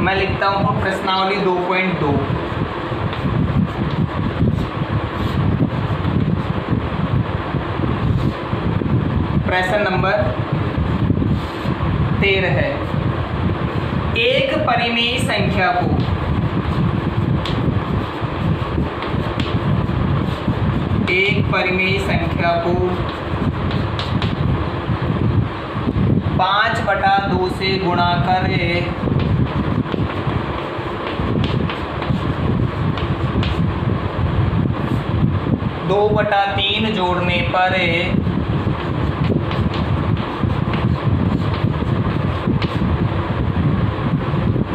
मैं लिखता हूँ प्रश्नावली 2.2। प्रश्न नंबर 13 है। एक परिमेय संख्या को एक परिमेय संख्या को 5/2 से गुणा कर 2/3 जोड़ने पर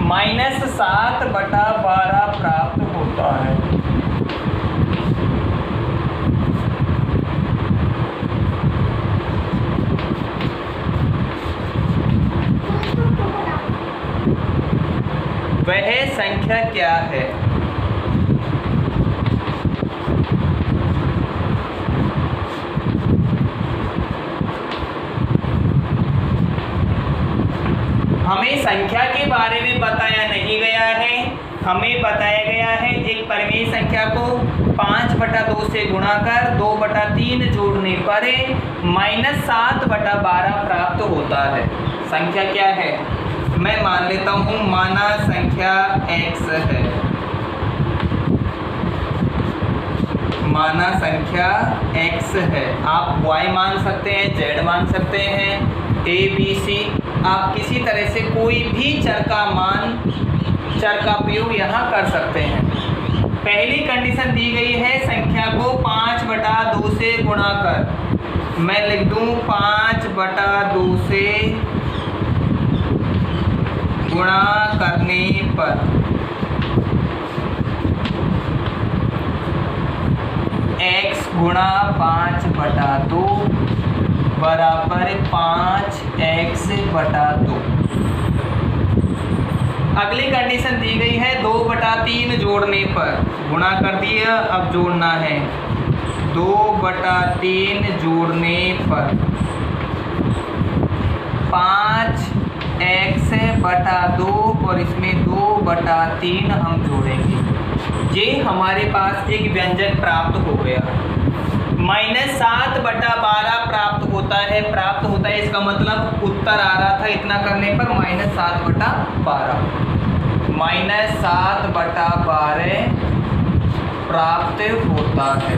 -7/12 प्राप्त होता है। वह संख्या क्या है? हमें संख्या के बारे में बताया नहीं गया है। हमें बताया गया है एक परिमेय संख्या को 5/2 से गुणा कर 2/3 जोड़ने पर -7/12 प्राप्त होता है। संख्या क्या है? मैं मान लेता हूँ माना संख्या x है। माना संख्या x है। आप y मान सकते हैं, z मान सकते हैं, a b c, आप किसी तरह से कोई भी चर का प्रयोग यहाँ कर सकते हैं। पहली कंडीशन दी गई है संख्या को 5/2 से गुणा कर। मैं लिख दूँ 5/2 से गुणा करने पर x गुणा 5/2 बराबर 5x/2। अगली कंडीशन दी गई है 2/3 जोड़ने पर। गुणा कर दिया, अब जोड़ना है। 2/3 जोड़ने पर 5x/2 और इसमें 2/3 हम जोड़ेंगे। ये हमारे पास एक व्यंजक प्राप्त हो गया। -7/12 प्राप्त होता है। इसका मतलब उत्तर आ रहा था इतना करने पर -7/12 प्राप्त होता है।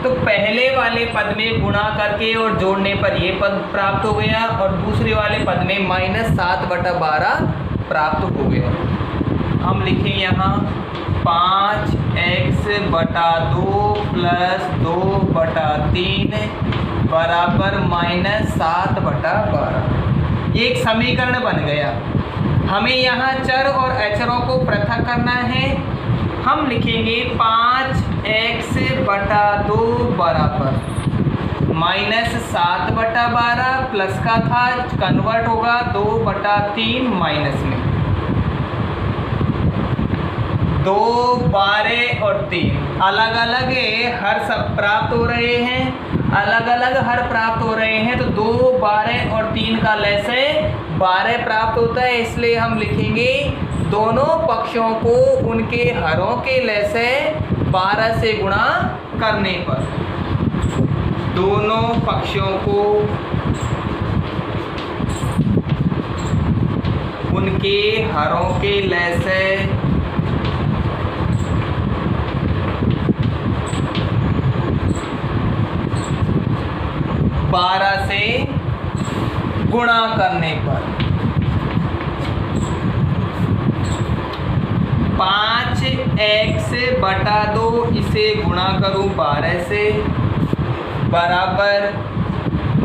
तो पहले वाले पद में गुणा करके और जोड़ने पर ये पद प्राप्त हो गया और दूसरे वाले पद में -7/12 प्राप्त हो गया। हम लिखें यहाँ 5x/2 + 2/3 बराबर -7/12। ये एक समीकरण बन गया। हमें यहाँ चर और अचरों को पृथक करना है। हम लिखेंगे 5x/2 बराबर -7/12 प्लस का था, कन्वर्ट होगा 2/3 माइनस में। 2, 12 और 3 अलग अलग हर सब प्राप्त हो रहे हैं। अलग अलग हर प्राप्त हो रहे हैं तो 2, 12 और 3 का लैसे 12 प्राप्त होता है। इसलिए हम लिखेंगे दोनों पक्षों को उनके हरों के लैसे 12 से गुणा करने पर। दोनों पक्षों को उनके हरों के लैसे 12 से गुणा करने पर 5x/2 इसे गुणा करूं 12 से बराबर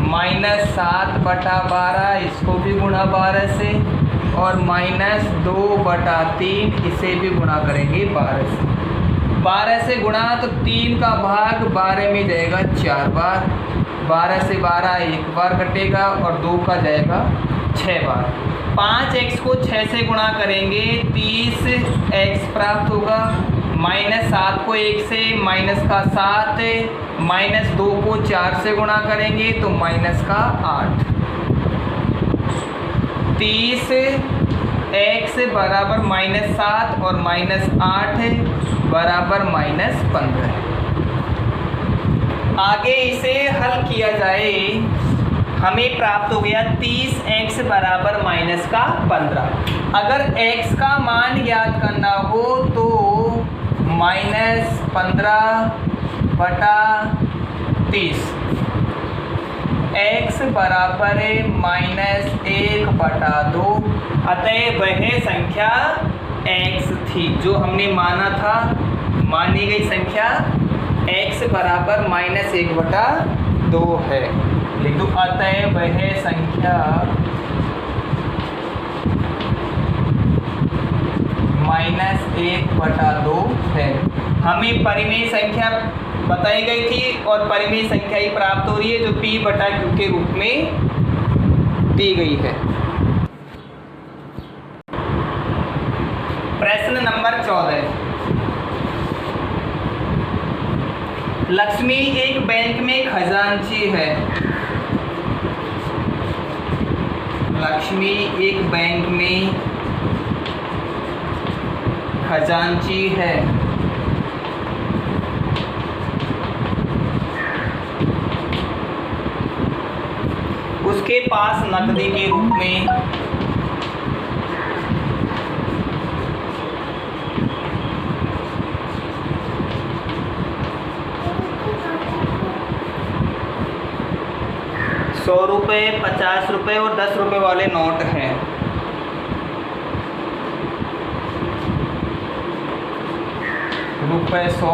-7/12 इसको भी गुणा 12 से और -2/3 इसे भी गुणा करेंगे 12 से। 12 से गुणा तो 3 का भाग 12 में जाएगा 4 बार। 12 से 12 एक बार कटेगा और 2 का जाएगा 6 बार। 5x को 6 से गुणा करेंगे 30x प्राप्त होगा। -7 को 1 से माइनस का 7, -2 को 4 से गुणा करेंगे तो -8। 30 x बराबर -7 और -8 बराबर -15। आगे इसे हल किया जाए, हमें प्राप्त हो गया 30x बराबर -15। अगर x का मान ज्ञात करना हो तो -15/30, x बराबर -1/2, अतः वह संख्या x थी जो हमने माना था। मानी गई संख्या x बराबर -1/2 है। लिख दो, अतः वह संख्या -1/2 है। हमें परिमेय संख्या बताई गई थी और परिमेय संख्या ही प्राप्त हो रही है जो p/q के रूप में दी गई है। प्रश्न नंबर 14। लक्ष्मी एक बैंक में खजांची है। लक्ष्मी एक बैंक में खजांची है। उसके पास नकदी के रूप में ₹100, ₹50 और ₹10 वाले नोट हैं। ₹100,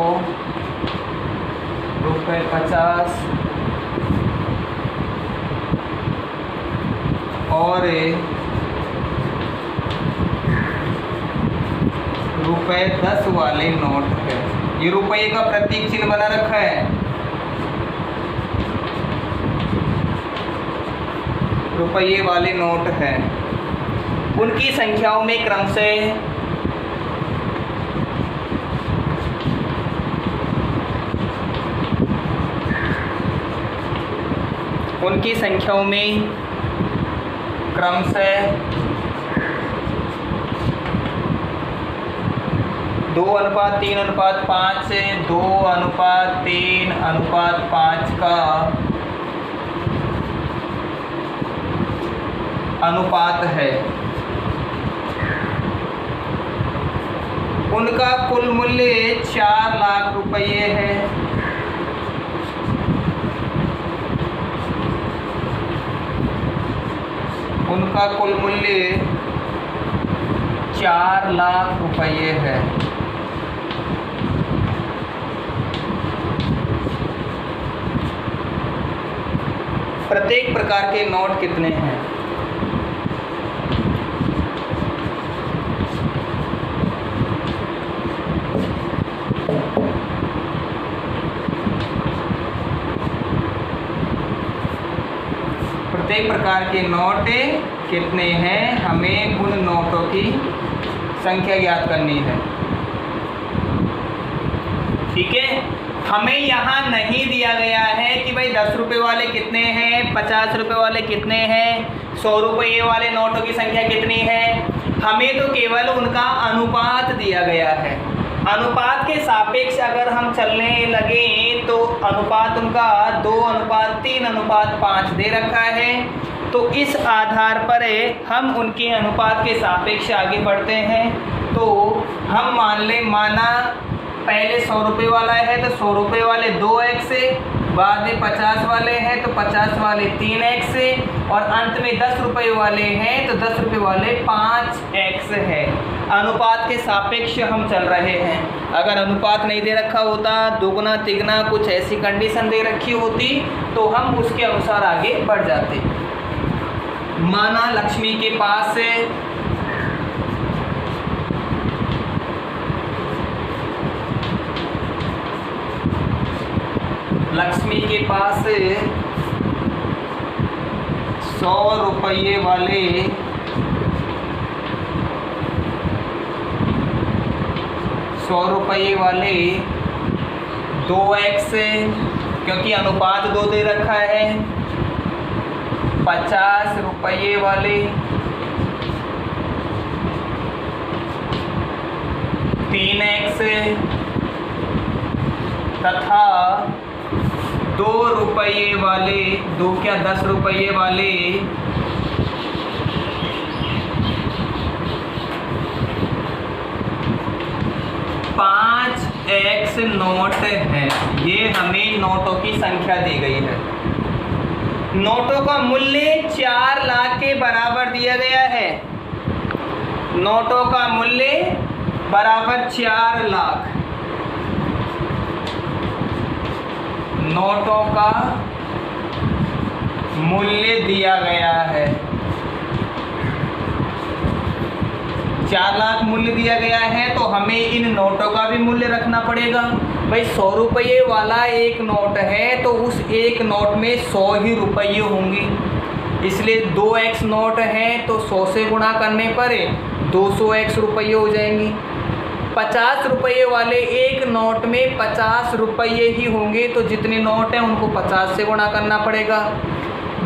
₹50 और ₹10 वाले नोट है। ये रुपये का प्रतीक चिन्ह बना रखा है। रुपये वाले नोट हैं। उनकी संख्याओं में क्रम से क्रम से 2:3:5 से 2:3:5 का अनुपात है। उनका कुल मूल्य 4 लाख रुपये है। उनका कुल मूल्य 4 लाख रुपये है। प्रत्येक प्रकार के नोट कितने हैं? प्रत्येक प्रकार के नोट कितने हैं? हमें उन नोटों की संख्या ज्ञात करनी है। ठीक है, हमें यहाँ नहीं दिया गया है कि भाई 10 रुपये वाले कितने हैं, 50 रुपये वाले कितने हैं, 100 रुपये वाले नोटों की संख्या कितनी है। हमें तो केवल उनका अनुपात दिया गया है। अनुपात के सापेक्ष अगर हम चलने लगे तो अनुपात उनका 2:3:5 दे रखा है। तो इस आधार पर हम उनके अनुपात के सापेक्ष आगे बढ़ते हैं। तो हम माना पहले 100 रुपये वाला है तो 100 रुपये वाले 2x, बाद में 50 वाले हैं तो 50 वाले 3x और अंत में 10 रुपये वाले हैं तो 10 रुपये वाले 5x है। अनुपात के सापेक्ष हम चल रहे हैं। अगर अनुपात नहीं दे रखा होता, दुगना तिगना कुछ ऐसी कंडीशन दे रखी होती तो हम उसके अनुसार आगे बढ़ जाते। माना लक्ष्मी के पास लक्ष्मी के पास 100 रुपये वाले 2x, क्योंकि अनुपात 2 दे रखा है, 50 रुपये वाले एक्स तथा 2 रुपये वाले, 2 क्या 10 रुपये वाले 5x नोट है। ये हमें नोटों की संख्या दी गई है। नोटों का मूल्य 4 लाख के बराबर दिया गया है। नोटों का मूल्य बराबर 4 लाख। नोटों का मूल्य दिया गया है, 4 लाख मूल्य दिया गया है, तो हमें इन नोटों का भी मूल्य रखना पड़ेगा। भाई 100 रुपये वाला एक नोट है तो उस एक नोट में 100 ही रुपये होंगे, इसलिए 2x नोट है तो 100 से गुणा करने पर 200x रुपये हो जाएंगी। 50 रुपये वाले एक नोट में 50 रुपये ही होंगे, तो जितने नोट हैं उनको 50 से गुणा करना पड़ेगा।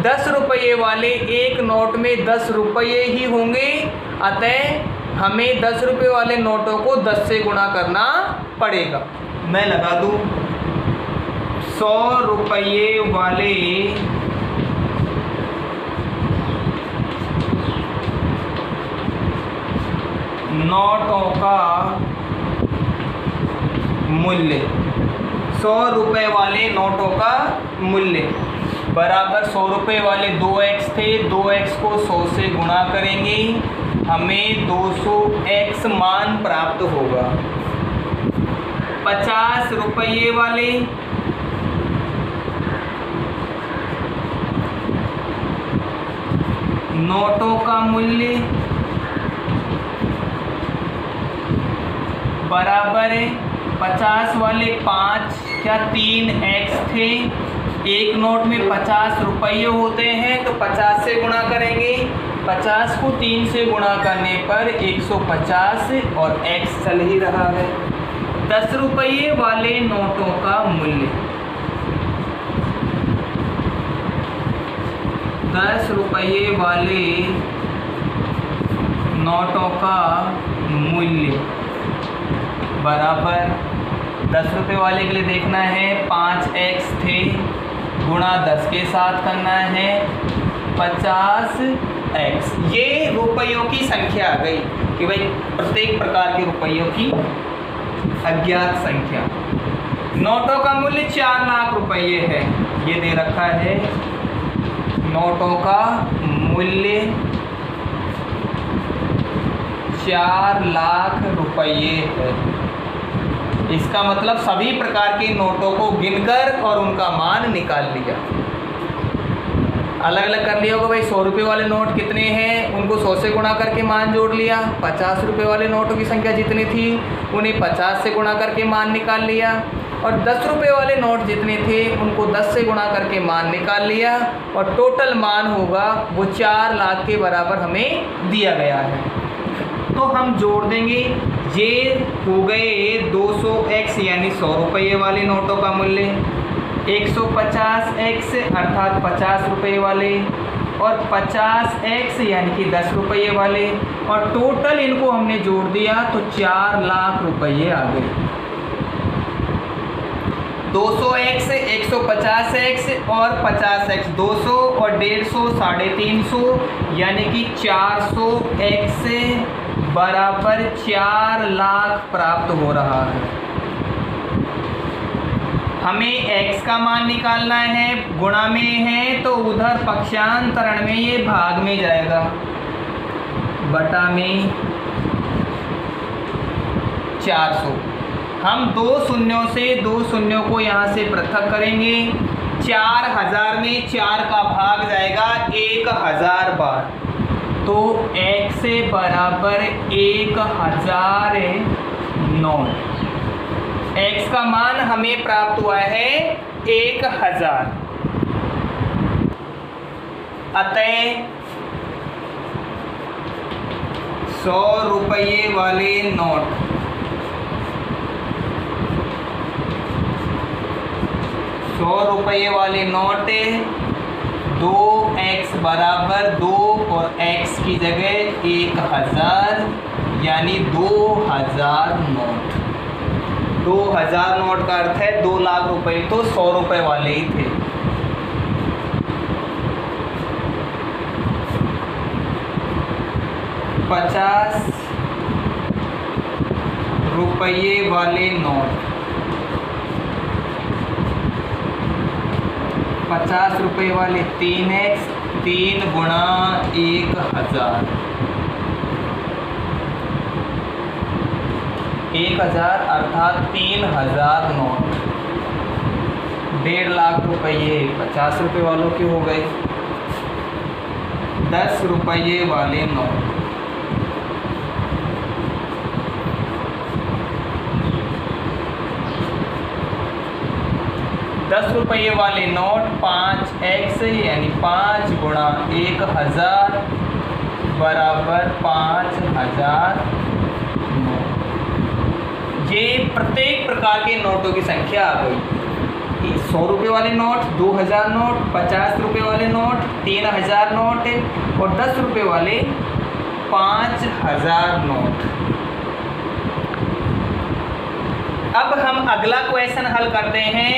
10 रुपये वाले एक नोट में 10 रुपये ही होंगे, अतः हमें 10 रुपये वाले नोटों को 10 से गुणा करना पड़ेगा। मैं लगा दूं 100 रुपये वाले नोटों का मूल्य, 100 रुपये वाले नोटों का मूल्य बराबर 100 रुपये वाले 2x थे, 2x को 100 से गुणा करेंगे, हमें 200x मान प्राप्त होगा। 50 रुपये वाले नोटों का मूल्य बराबर है 50 वाले 5 क्या 3x थे, एक नोट में 50 रुपये होते हैं तो 50 से गुणा करेंगे, 50 को 3 से गुणा करने पर 150 और x चल ही रहा है। 10 रुपये वाले नोटों का मूल्य, 10 रुपये वाले नोटों का मूल्य बराबर 10 रुपये वाले के लिए देखना है 5x थे गुणा 10 के साथ करना है 50x। ये रुपयों की संख्या आ गई कि भाई प्रत्येक प्रकार के रुपयों की अज्ञात संख्या। नोटों का मूल्य 4 लाख रुपये है, ये दे रखा है। नोटों का मूल्य 4 लाख रुपये है। इसका मतलब सभी प्रकार के नोटों को गिनकर और उनका मान निकाल लिया। अलग अलग कर लिया होगा भाई 100 रुपये वाले नोट कितने हैं, उनको 100 से गुणा करके मान जोड़ लिया। 50 रुपये वाले नोटों की संख्या जितनी थी उन्हें 50 से गुणा करके मान निकाल लिया, और 10 रुपये वाले नोट जितने थे उनको 10 से गुणा करके मान निकाल लिया, और टोटल मान होगा वो 4 लाख के बराबर हमें दिया गया है। तो हम जोड़ देंगे, ये हो गए 200x यानी 100 रुपये वाले नोटों का मूल्य, 150x अर्थात 50 रुपये वाले, और 50x यानी कि 10 रुपये वाले, और टोटल इनको हमने जोड़ दिया तो 4 लाख रुपये आ गए। 200x 150x और 50x 200 और 150 350 यानी कि 400x बराबर 4 लाख प्राप्त हो रहा है। हमें x का मान निकालना है, गुणा में है तो उधर पक्षांतरण में ये भाग में जाएगा, बटा में 400। हम 2 शून्यों से 2 शून्यों को यहाँ से पृथक करेंगे। 4000 में 4 का भाग जाएगा 1000 बार, तो x बराबर 1000 नोट। x का मान हमें प्राप्त हुआ है 1000। अतः 100 रुपये वाले नोट 100 रुपये वाले नोट 2x बराबर 2 और x की जगह 1000 यानी 2000 नोट। 2000 नोट का अर्थ है 2 लाख रुपए तो 100 रुपए वाले ही थे। ₹50 वाले नोट, 50 रुपए वाले 3x 3 गुणा 1000, 1000 अर्थात 3000 नोट। 1.5 लाख रुपये 50 रुपए वालों के हो गए। 10 रुपये वाले नोट, 10 रुपये वाले नोट 5x यानी 5 गुणा 1000 बराबर 5000 नोट। ये प्रत्येक प्रकार के नोटों की संख्या आ गई। 100 रुपये वाले नोट, 2000 नोट, 50 रुपये वाले नोट, 3000 नोट और 10 रुपये वाले 5000 नोट। अब हम अगला क्वेश्चन हल करते हैं।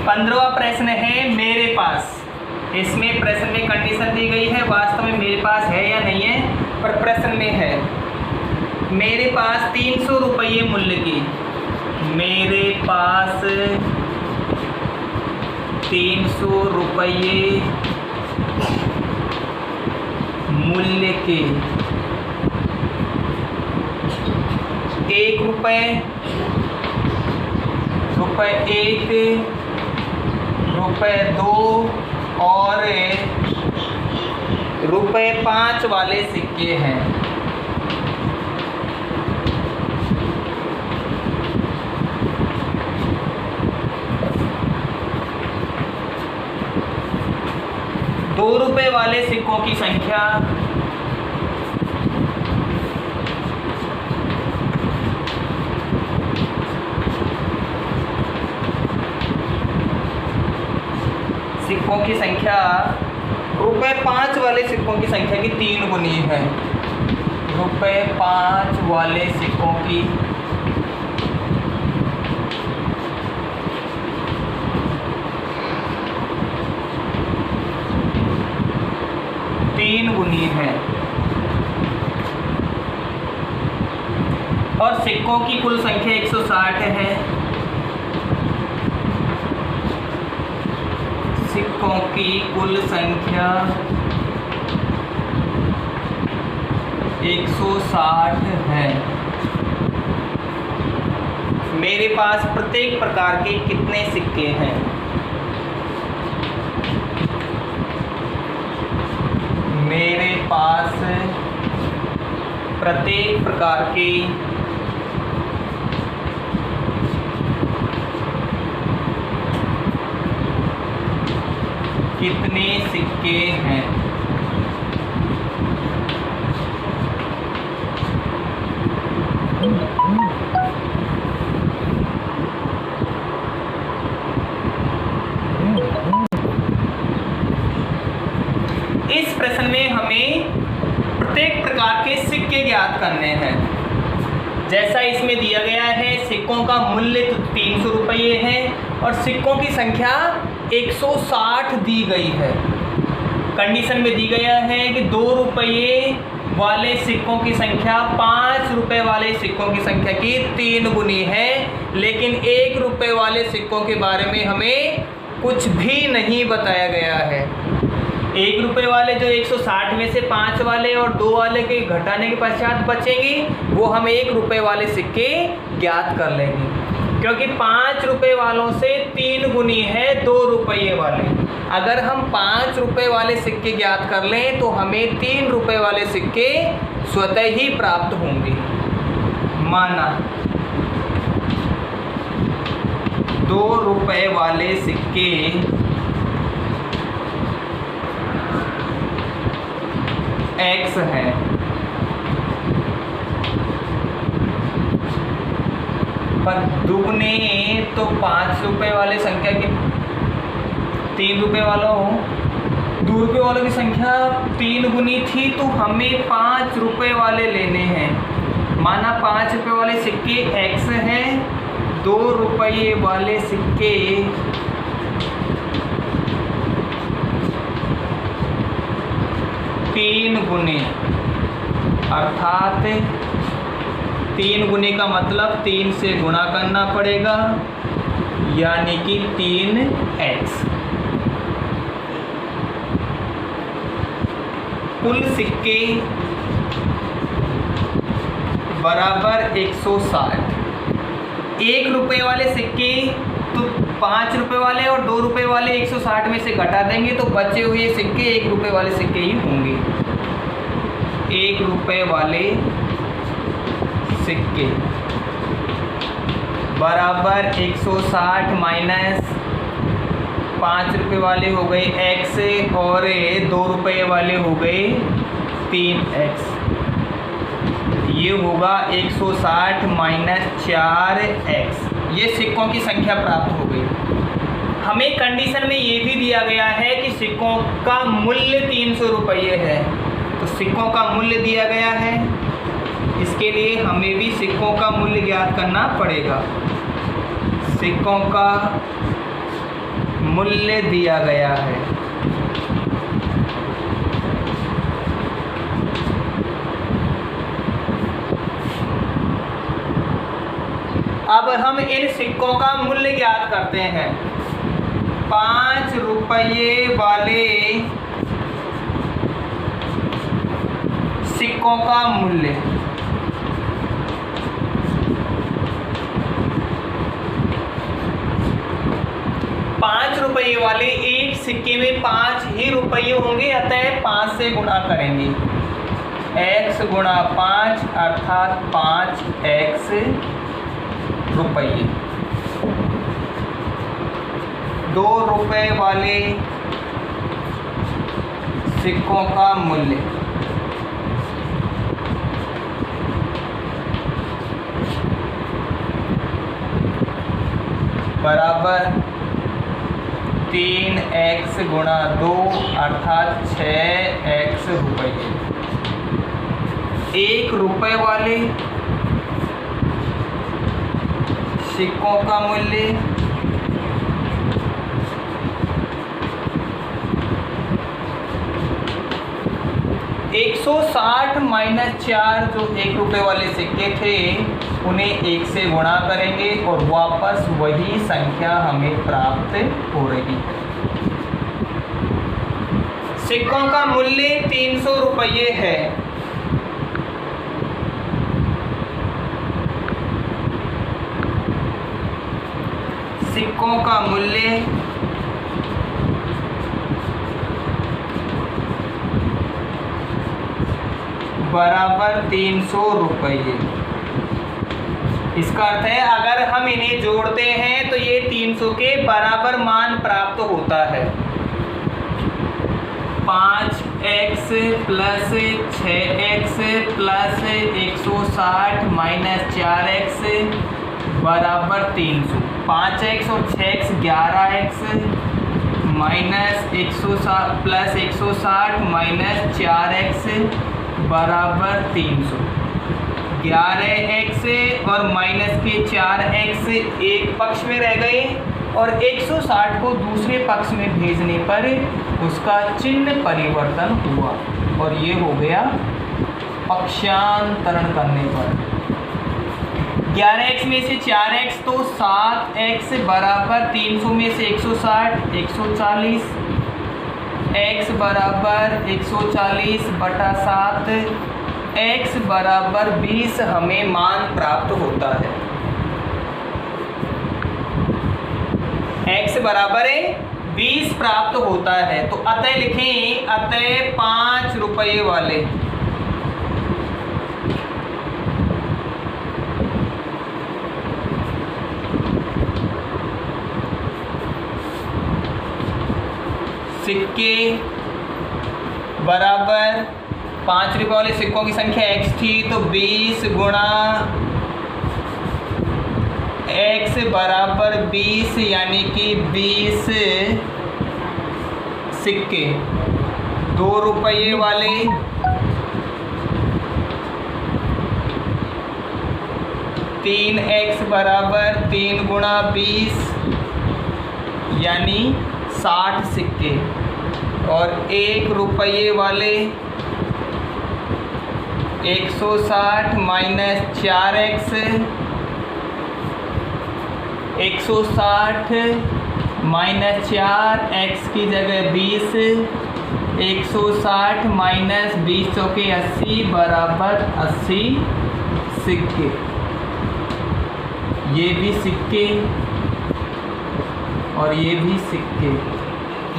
15वां प्रश्न है मेरे पास। इसमें प्रश्न में कंडीशन दी गई है, वास्तव में मेरे पास है या नहीं है, पर प्रश्न में है। मेरे पास 300 रुपये मूल्य की, मेरे पास 300 रुपये मूल्य के 1 रुपये, ₹1, ₹2 और ₹5 वाले सिक्के हैं। ₹2 वाले सिक्कों की संख्या ₹5 वाले सिक्कों की संख्या की 3 गुनी है। ₹5 वाले सिक्कों की गुनी है और सिक्कों की कुल संख्या 160 है। सिक्कों की कुल संख्या 160 है। मेरे पास प्रत्येक प्रकार के कितने सिक्के हैं? मेरे पास प्रत्येक प्रकार के कितने सिक्के हैं? इस प्रश्न में हमें प्रत्येक प्रकार के सिक्के ज्ञात करने हैं। जैसा इसमें दिया गया है, सिक्कों का मूल्य तो 300 रुपये है और सिक्कों की संख्या 160 दी गई है। कंडीशन में दी गया है कि 2 रुपये वाले सिक्कों की संख्या 5 रुपये वाले सिक्कों की संख्या की 3 गुनी है, लेकिन 1 रुपये वाले सिक्कों के बारे में हमें कुछ भी नहीं बताया गया है। 1 रुपये वाले जो 160 में से 5 वाले और 2 वाले के घटाने के पश्चात बचेंगे, वो हम 1 रुपये वाले सिक्के ज्ञात कर लेंगे, क्योंकि 5 रुपये वालों से 3 गुनी है 2 रुपये वाले। अगर हम 5 रुपये वाले सिक्के ज्ञात कर लें तो हमें 3 रुपये वाले सिक्के स्वतः ही प्राप्त होंगे। माना 2 रुपये वाले सिक्के x है, पर दुगने तो 5 रुपये वाले संख्या की 3 रुपये वालों 2 रुपये वालों की संख्या 3 गुनी थी, तो हमें 5 रुपये वाले लेने हैं। माना 5 रुपये वाले सिक्के x है 2 रुपये वाले सिक्के 3 गुने, अर्थात 3 गुने का मतलब 3 से गुणा करना पड़ेगा, यानी कि 3x। कुल सिक्के बराबर 160। 1 रुपये वाले सिक्के तो 5 रुपये वाले और 2 रुपये वाले 160 में से घटा देंगे तो बचे हुए सिक्के 1 रुपये वाले सिक्के ही होंगे। 1 रुपये वाले सिक्के बराबर 160 माइनस 5 रुपये वाले हो गए x और 2 रुपये वाले हो गए 3x। ये होगा 160 माइनस 4x। ये सिक्कों की संख्या प्राप्त हो गई। हमें कंडीशन में ये भी दिया गया है कि सिक्कों का मूल्य 300 रुपये है, तो सिक्कों का मूल्य दिया गया है, इसके लिए हमें भी सिक्कों का मूल्य ज्ञात करना पड़ेगा। सिक्कों का मूल्य दिया गया है। अब हम इन सिक्कों का मूल्य ज्ञात करते हैं। 5 रुपये वाले सिक्कों का मूल्य 5 रुपये वाले एक सिक्के में 5 ही रुपये होंगे, अतः 5 से गुणा करेंगे। x गुणा 5 अर्थात 5x रुपये। 2 रुपये वाले सिक्कों का मूल्य बराबर 3x गुणा 2 अर्थात 6x रुपये। 1 रुपये वाले सिक्कों का मूल्य (160 माइनस 4) जो 1 रुपये वाले सिक्के थे उन्हें 1 से गुणा करेंगे और वापस वही संख्या हमें प्राप्त हो रही है। सिक्कों का मूल्य 300 रुपये है। सिक्कों का मूल्य बराबर 300 रुपये। इसका अर्थ है अगर हम इन्हें जोड़ते हैं तो ये 300 के बराबर मान प्राप्त होता है। 5x plus 6x plus 160 minus 4x बराबर 300। 5x और 6x 11x minus 160 plus 160 minus 4x बराबर 300। 11x और माइनस के 4x एक पक्ष में रह गए और 160 को दूसरे पक्ष में भेजने पर उसका चिन्ह परिवर्तन हुआ और ये हो गया पक्षांतरण करने पर। 11x में से 4x तो 7x बराबर 300 में से 160 140 x बराबर 140 बटा 7 x बराबर 20 हमें मान प्राप्त होता है। x बराबर 20 प्राप्त होता है तो अतः लिखें, अतः 5 रुपये वाले सिक्के बराबर 5 रुपये वाले सिक्कों की संख्या x थी तो 20 गुणा x बराबर 20 यानी कि 20 सिक्के। 2 रुपये वाले 3x बराबर 3 गुणा 20 यानी 60 सिक्के। और 1 रुपये वाले 160 माइनस 4x, 160 माइनस 4x की जगह 20, 160 माइनस 20 चौके 80 बराबर 80 सिक्के। ये भी सिक्के और ये भी सिक्के।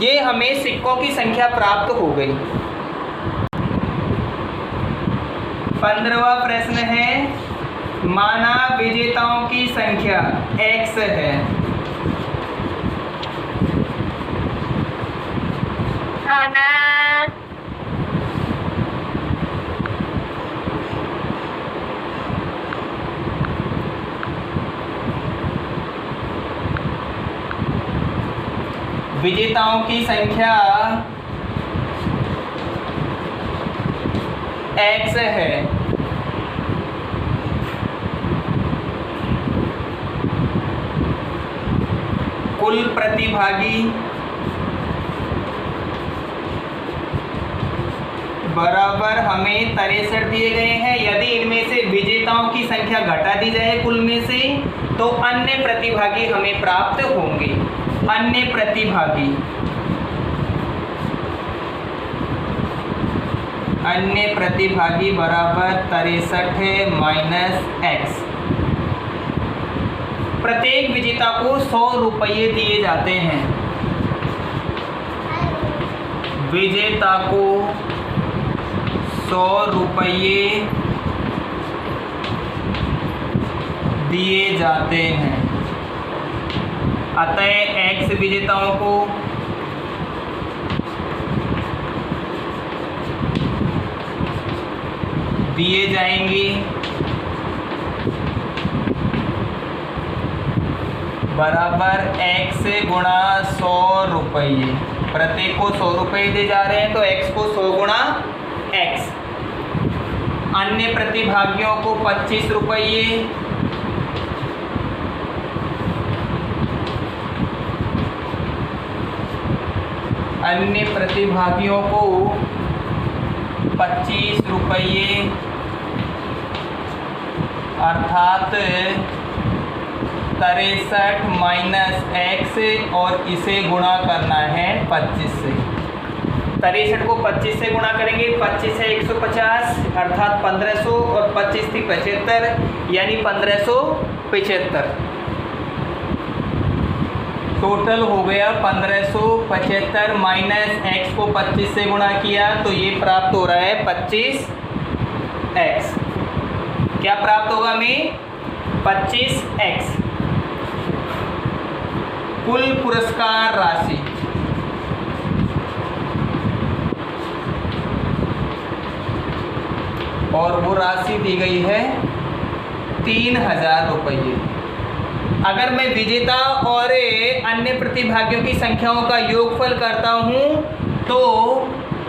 ये हमें सिक्कों की संख्या प्राप्त हो गई। 15वां प्रश्न है, माना विजेताओं की संख्या x है। विजेताओं की संख्या x है। कुल प्रतिभागी बराबर हमें 63 दिए गए हैं। यदि इनमें से विजेताओं की संख्या घटा दी जाए कुल में से तो अन्य प्रतिभागी हमें प्राप्त होंगे। अन्य प्रतिभागी बराबर 63 माइनस x। प्रत्येक विजेता को 100 रुपये दिए जाते हैं। विजेता को 100 रुपये दिए जाते हैं। अतः x विजेताओं को दिए जाएंगे बराबर x गुणा 100 रुपये। प्रत्येक को 100 रुपये दिए जा रहे हैं तो x को 100 गुणा x। अन्य प्रतिभागियों को 25 रुपये। अन्य प्रतिभागियों को 25 रुपये अर्थात 63 माइनस x और इसे गुणा करना है 25 से। 63 को 25 से गुणा करेंगे, 25 है 150 अर्थात 1500 और 25 थी 75 यानी 1575। टोटल हो गया 1575 माइनस x को 25 से गुणा किया तो ये प्राप्त हो रहा है 25x। क्या प्राप्त होगा हमें? 25x। कुल पुरस्कार राशि और वो राशि दी गई है 3000 रुपये। अगर मैं विजेता और अन्य प्रतिभागियों की संख्याओं का योगफल करता हूं तो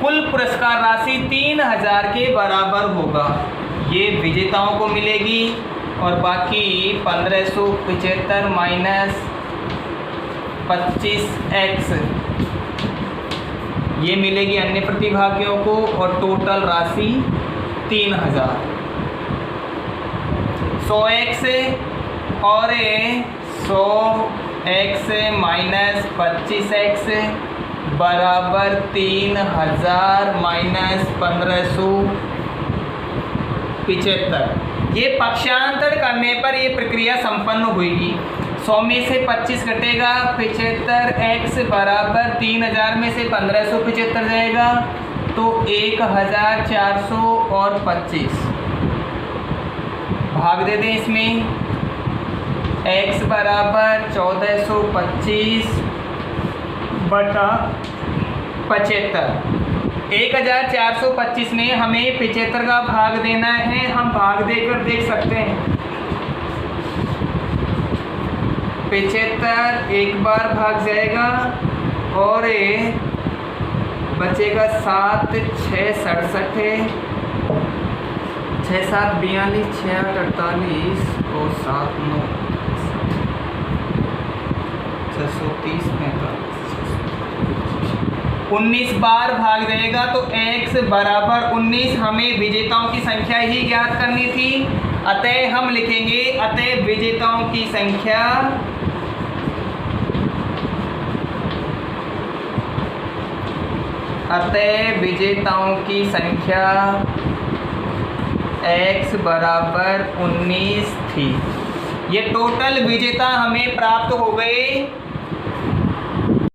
कुल पुरस्कार राशि 3000 के बराबर होगा। ये विजेताओं को मिलेगी और बाकी 1575 माइनस 25x ये मिलेगी अन्य प्रतिभागियों को और टोटल राशि 3000। 100x और 100x माइनस 25x बराबर 3000 माइनस 1575। ये पक्षांतर करने पर ये प्रक्रिया संपन्न होगी। 100 में से 25 घटेगा, 75x बराबर 3000 में से 1575 जाएगा तो 1400 और 25 भाग दे दें इसमें। x बराबर 1425 बटा 75। 1425 में हमें 75 का भाग देना है। हम भाग देकर देख सकते हैं। 75 एक बार भाग जाएगा और बचेगा 7 6 67 है। 6 7 42, 6 8 48 और 7 9 630 19 बार भाग देगा तो x बराबर 19। हमें विजेताओं की संख्या ही ज्ञात करनी थी, अतः हम लिखेंगे अतः विजेताओं की संख्या x बराबर 19 थी। ये टोटल विजेता हमें प्राप्त हो गए